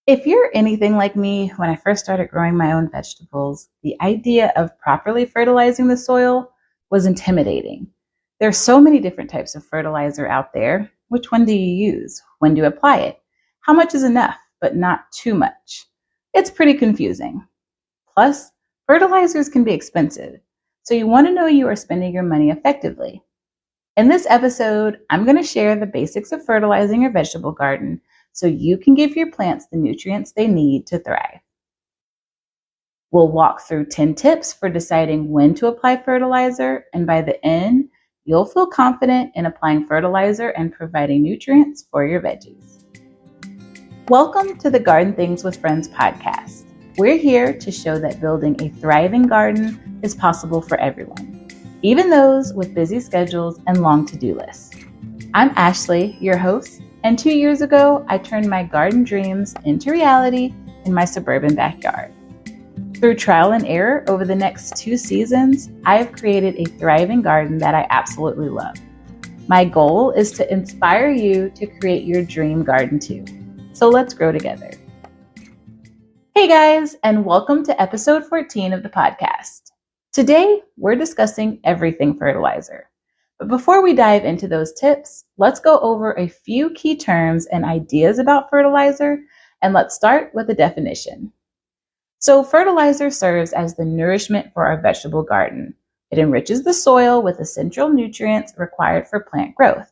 If you're anything like me, when I first started growing my own vegetables, the idea of properly fertilizing the soil was intimidating. There's so many different types of fertilizer out there. Which one do you use? When do you apply it? How much is enough, but not too much? It's pretty confusing. Plus, fertilizers can be expensive, so you want to know you are spending your money effectively. In this episode, I'm going to share the basics of fertilizing your vegetable garden so you can give your plants the nutrients they need to thrive. We'll walk through 10 tips for deciding when to apply fertilizer, and by the end, you'll feel confident in applying fertilizer and providing nutrients for your veggies. Welcome to the Garden Things with Friends podcast. We're here to show that building a thriving garden is possible for everyone, even those with busy schedules and long to-do lists. I'm Ashley, your host, and 2 years ago, I turned my garden dreams into reality in my suburban backyard. Through trial and error over the next 2 seasons, I have created a thriving garden that I absolutely love. My goal is to inspire you to create your dream garden too. So let's grow together. Hey guys, and welcome to episode 14 of the podcast. Today, we're discussing everything fertilizer. But before we dive into those tips, let's go over a few key terms and ideas about fertilizer, and let's start with the definition. So fertilizer serves as the nourishment for our vegetable garden. It enriches the soil with essential nutrients required for plant growth.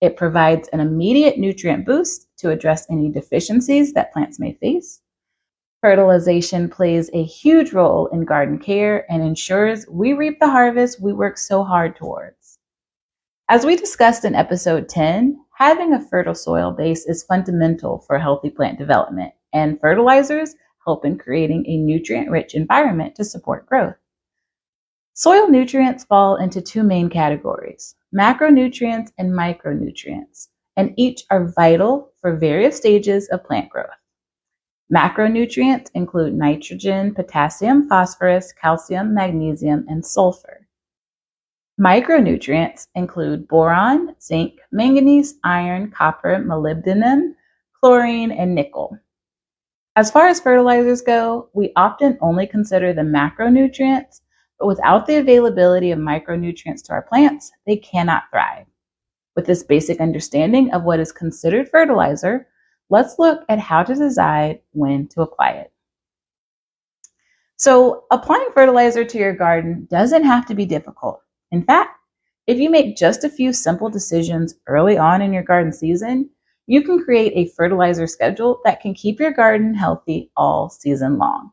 It provides an immediate nutrient boost to address any deficiencies that plants may face. Fertilization plays a huge role in garden care and ensures we reap the harvest we work so hard towards. As we discussed in episode 10, having a fertile soil base is fundamental for healthy plant development, and fertilizers help in creating a nutrient-rich environment to support growth. Soil nutrients fall into 2 main categories, macronutrients and micronutrients, and each are vital for various stages of plant growth. Macronutrients include nitrogen, potassium, phosphorus, calcium, magnesium, and sulfur. Micronutrients include boron, zinc, manganese, iron, copper, molybdenum, chlorine, and nickel. As far as fertilizers go, we often only consider the macronutrients, but without the availability of micronutrients to our plants, they cannot thrive. With this basic understanding of what is considered fertilizer, let's look at how to decide when to apply it. So, applying fertilizer to your garden doesn't have to be difficult. In fact, if you make just a few simple decisions early on in your garden season, you can create a fertilizer schedule that can keep your garden healthy all season long.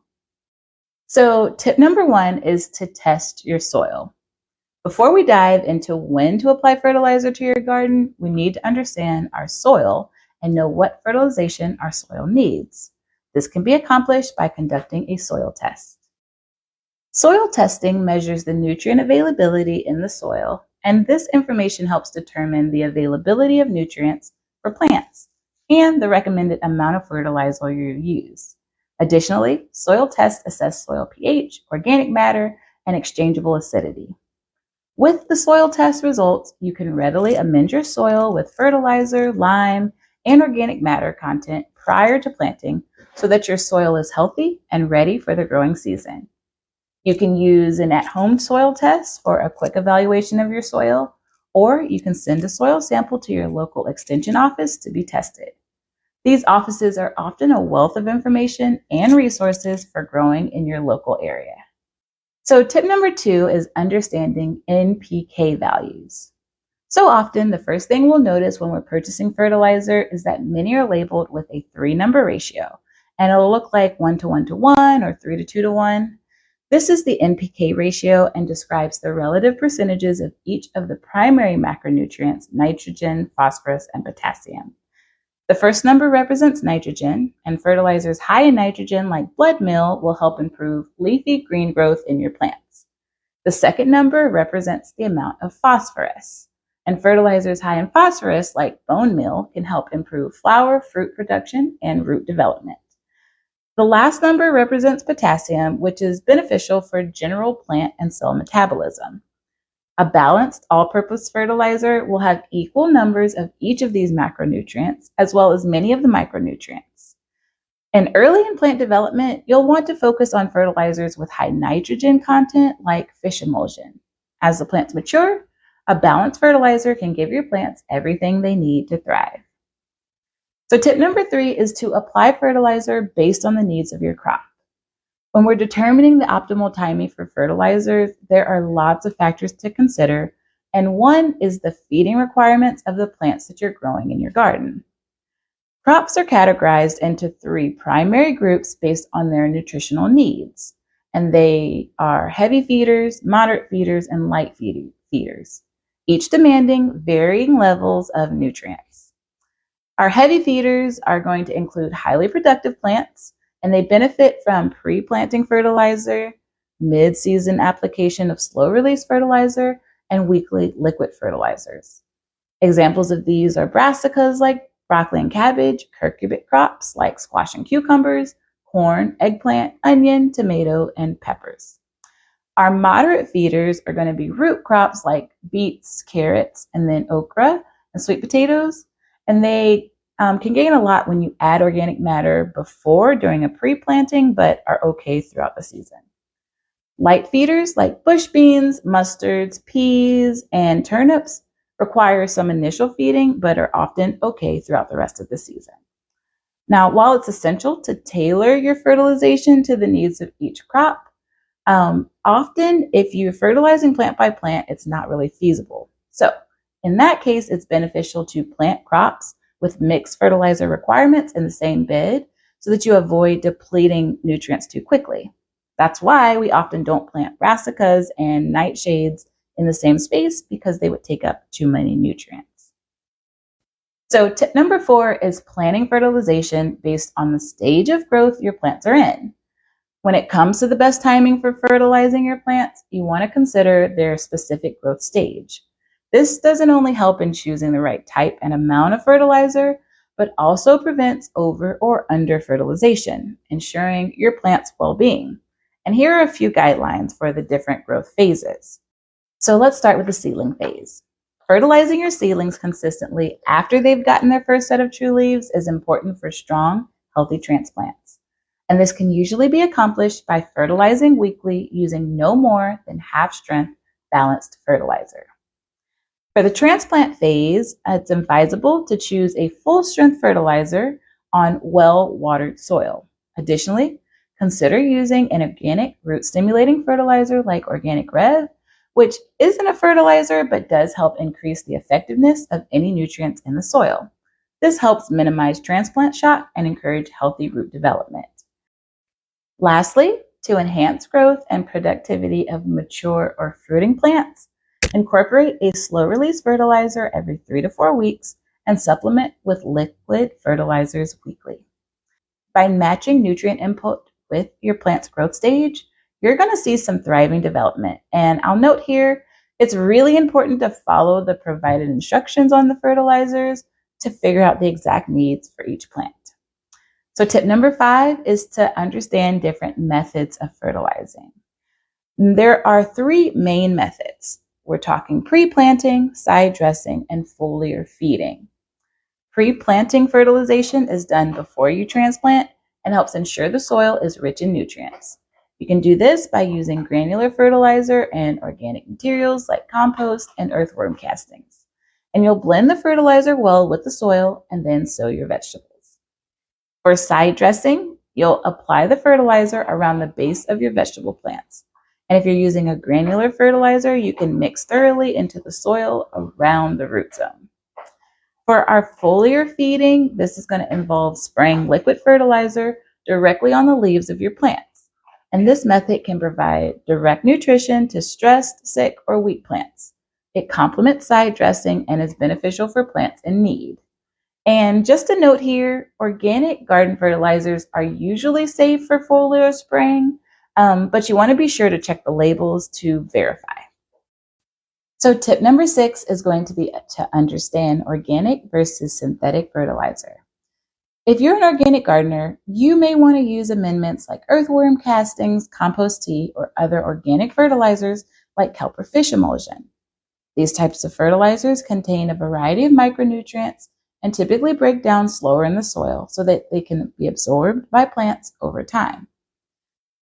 So, tip number 1 is to test your soil. Before we dive into when to apply fertilizer to your garden, we need to understand our soil and know what fertilization our soil needs. This can be accomplished by conducting a soil test. Soil testing measures the nutrient availability in the soil, and this information helps determine the availability of nutrients for plants and the recommended amount of fertilizer you use. Additionally, soil tests assess soil pH, organic matter, and exchangeable acidity. With the soil test results, you can readily amend your soil with fertilizer, lime, and organic matter content prior to planting so that your soil is healthy and ready for the growing season. You can use an at-home soil test for a quick evaluation of your soil, or you can send a soil sample to your local extension office to be tested. These offices are often a wealth of information and resources for growing in your local area. So tip number 2 is understanding NPK values. So often, the first thing we'll notice when we're purchasing fertilizer is that many are labeled with a 3-number ratio, and it'll look like 1:1:1 or 3:2:1. This is the NPK ratio and describes the relative percentages of each of the primary macronutrients, nitrogen, phosphorus, and potassium. The first number represents nitrogen, and fertilizers high in nitrogen like blood meal will help improve leafy green growth in your plants. The second number represents the amount of phosphorus, and fertilizers high in phosphorus like bone meal can help improve flower, fruit production, and root development. The last number represents potassium, which is beneficial for general plant and cell metabolism. A balanced all-purpose fertilizer will have equal numbers of each of these macronutrients, as well as many of the micronutrients. And early in plant development, you'll want to focus on fertilizers with high nitrogen content like fish emulsion. As the plants mature, a balanced fertilizer can give your plants everything they need to thrive. So tip number 3 is to apply fertilizer based on the needs of your crop. When we're determining the optimal timing for fertilizers, there are lots of factors to consider, and one is the feeding requirements of the plants that you're growing in your garden. Crops are categorized into 3 primary groups based on their nutritional needs, and they are heavy feeders, moderate feeders, and light feeders, each demanding varying levels of nutrients. Our heavy feeders are going to include highly productive plants, and they benefit from pre-planting fertilizer, mid-season application of slow-release fertilizer, and weekly liquid fertilizers. Examples of these are brassicas like broccoli and cabbage, cucurbit crops like squash and cucumbers, corn, eggplant, onion, tomato, and peppers. Our moderate feeders are going to be root crops like beets, carrots, and then okra and sweet potatoes. And they can gain a lot when you add organic matter before, during a pre-planting, but are okay throughout the season. Light feeders like bush beans, mustards, peas, and turnips require some initial feeding, but are often okay throughout the rest of the season. Now, while it's essential to tailor your fertilization to the needs of each crop, often if you're fertilizing plant by plant, it's not really feasible. So in that case, it's beneficial to plant crops with mixed fertilizer requirements in the same bed so that you avoid depleting nutrients too quickly. That's why we often don't plant brassicas and nightshades in the same space, because they would take up too many nutrients. So tip number 4 is planning fertilization based on the stage of growth your plants are in. When it comes to the best timing for fertilizing your plants, you want to consider their specific growth stage. This doesn't only help in choosing the right type and amount of fertilizer, but also prevents over or under fertilization, ensuring your plant's well-being. And here are a few guidelines for the different growth phases. So let's start with the seedling phase. Fertilizing your seedlings consistently after they've gotten their first set of true leaves is important for strong, healthy transplants. And this can usually be accomplished by fertilizing weekly using no more than half-strength balanced fertilizer. For the transplant phase, it's advisable to choose a full-strength fertilizer on well-watered soil. Additionally, consider using an organic root-stimulating fertilizer like Organic Rev, which isn't a fertilizer but does help increase the effectiveness of any nutrients in the soil. This helps minimize transplant shock and encourage healthy root development. Lastly, to enhance growth and productivity of mature or fruiting plants, incorporate a slow-release fertilizer every 3 to 4 weeks and supplement with liquid fertilizers weekly. By matching nutrient input with your plant's growth stage, you're going to see some thriving development. And I'll note here, it's really important to follow the provided instructions on the fertilizers to figure out the exact needs for each plant. So tip number 5 is to understand different methods of fertilizing. There are 3 main methods. We're talking pre-planting, side dressing, and foliar feeding. Pre-planting fertilization is done before you transplant and helps ensure the soil is rich in nutrients. You can do this by using granular fertilizer and organic materials like compost and earthworm castings. And you'll blend the fertilizer well with the soil and then sow your vegetables. For side dressing, you'll apply the fertilizer around the base of your vegetable plants. And if you're using a granular fertilizer, you can mix thoroughly into the soil around the root zone. For our foliar feeding, this is going to involve spraying liquid fertilizer directly on the leaves of your plants. And this method can provide direct nutrition to stressed, sick, or weak plants. It complements side dressing and is beneficial for plants in need. And just a note here, organic garden fertilizers are usually safe for foliar spraying, but you want to be sure to check the labels to verify. So tip number 6 is going to be to understand organic versus synthetic fertilizer. If you're an organic gardener, you may want to use amendments like earthworm castings, compost tea, or other organic fertilizers like kelp or fish emulsion. These types of fertilizers contain a variety of micronutrients and typically break down slower in the soil so that they can be absorbed by plants over time.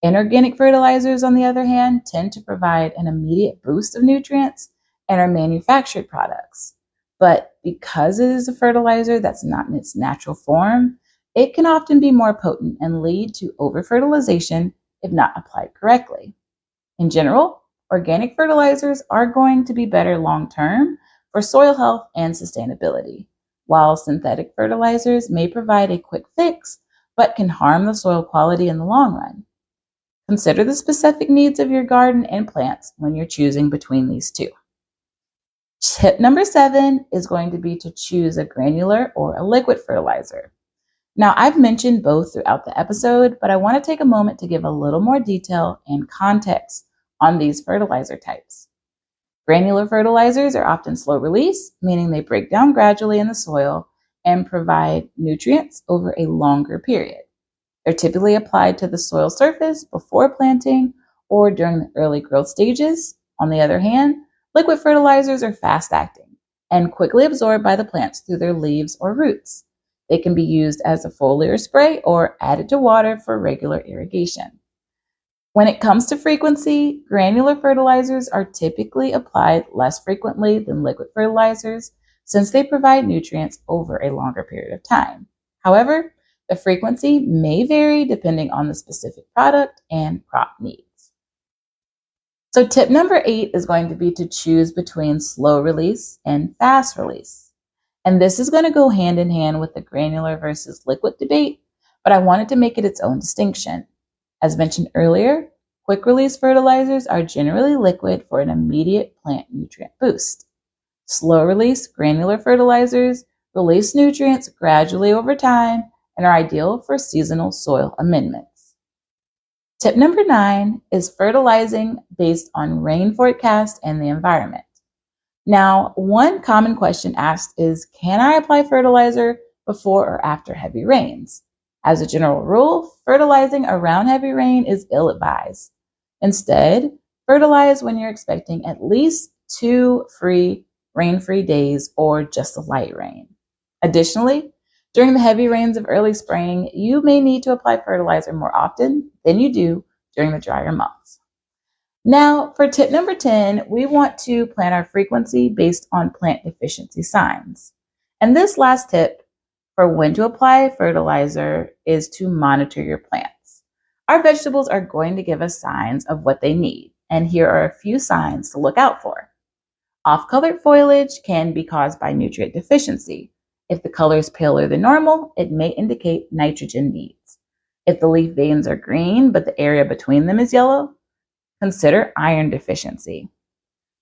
Inorganic fertilizers, on the other hand, tend to provide an immediate boost of nutrients and are manufactured products. But because it is a fertilizer that's not in its natural form, it can often be more potent and lead to over-fertilization if not applied correctly. In general, organic fertilizers are going to be better long-term for soil health and sustainability, while synthetic fertilizers may provide a quick fix but can harm the soil quality in the long run. Consider the specific needs of your garden and plants when you're choosing between these two. Tip number 7 is going to be to choose a granular or a liquid fertilizer. Now, I've mentioned both throughout the episode, but I want to take a moment to give a little more detail and context on these fertilizer types. Granular fertilizers are often slow release, meaning they break down gradually in the soil and provide nutrients over a longer period. They're typically applied to the soil surface before planting or during the early growth stages. On the other hand, liquid fertilizers are fast-acting and quickly absorbed by the plants through their leaves or roots. They can be used as a foliar spray or added to water for regular irrigation. When it comes to frequency, granular fertilizers are typically applied less frequently than liquid fertilizers since they provide nutrients over a longer period of time. However, the frequency may vary depending on the specific product and crop needs. So tip number 8 is going to be to choose between slow release and fast release. And this is going to go hand in hand with the granular versus liquid debate, but I wanted to make it its own distinction. As mentioned earlier, quick release fertilizers are generally liquid for an immediate plant nutrient boost. Slow release granular fertilizers release nutrients gradually over time and are ideal for seasonal soil amendments. Tip number 9 is fertilizing based on rain forecast and the environment. Now, one common question asked is, can I apply fertilizer before or after heavy rains? As a general rule, fertilizing around heavy rain is ill-advised. Instead, fertilize when you're expecting at least 2 rain-free days or just a light rain. Additionally, during the heavy rains of early spring, you may need to apply fertilizer more often than you do during the drier months. Now, for tip number 10, we want to plan our frequency based on plant deficiency signs. And this last tip for when to apply fertilizer is to monitor your plants. Our vegetables are going to give us signs of what they need, and here are a few signs to look out for. Off-colored foliage can be caused by nutrient deficiency. If the color is paler than normal, it may indicate nitrogen needs. If the leaf veins are green, but the area between them is yellow, consider iron deficiency.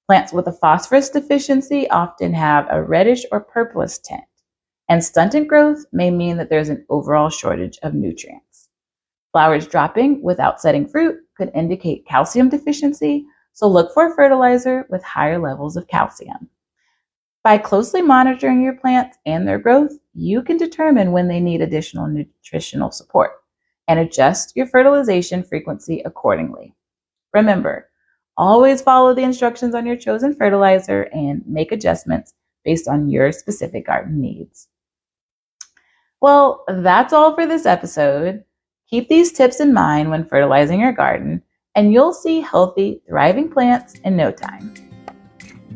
Plants with a phosphorus deficiency often have a reddish or purplish tint, and stunted growth may mean that there's an overall shortage of nutrients. Flowers dropping without setting fruit could indicate calcium deficiency, so look for a fertilizer with higher levels of calcium. By closely monitoring your plants and their growth, you can determine when they need additional nutritional support and adjust your fertilization frequency accordingly. Remember, always follow the instructions on your chosen fertilizer and make adjustments based on your specific garden needs. Well, that's all for this episode. Keep these tips in mind when fertilizing your garden, and you'll see healthy, thriving plants in no time.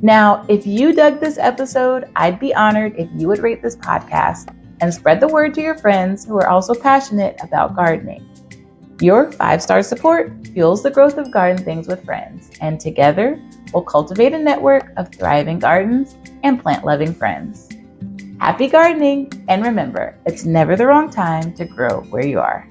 Now, if you dug this episode, I'd be honored if you would rate this podcast and spread the word to your friends who are also passionate about gardening. Your 5-star support fuels the growth of Garden Things with Friends, and together we'll cultivate a network of thriving gardens and plant-loving friends. Happy gardening, and remember, it's never the wrong time to grow where you are.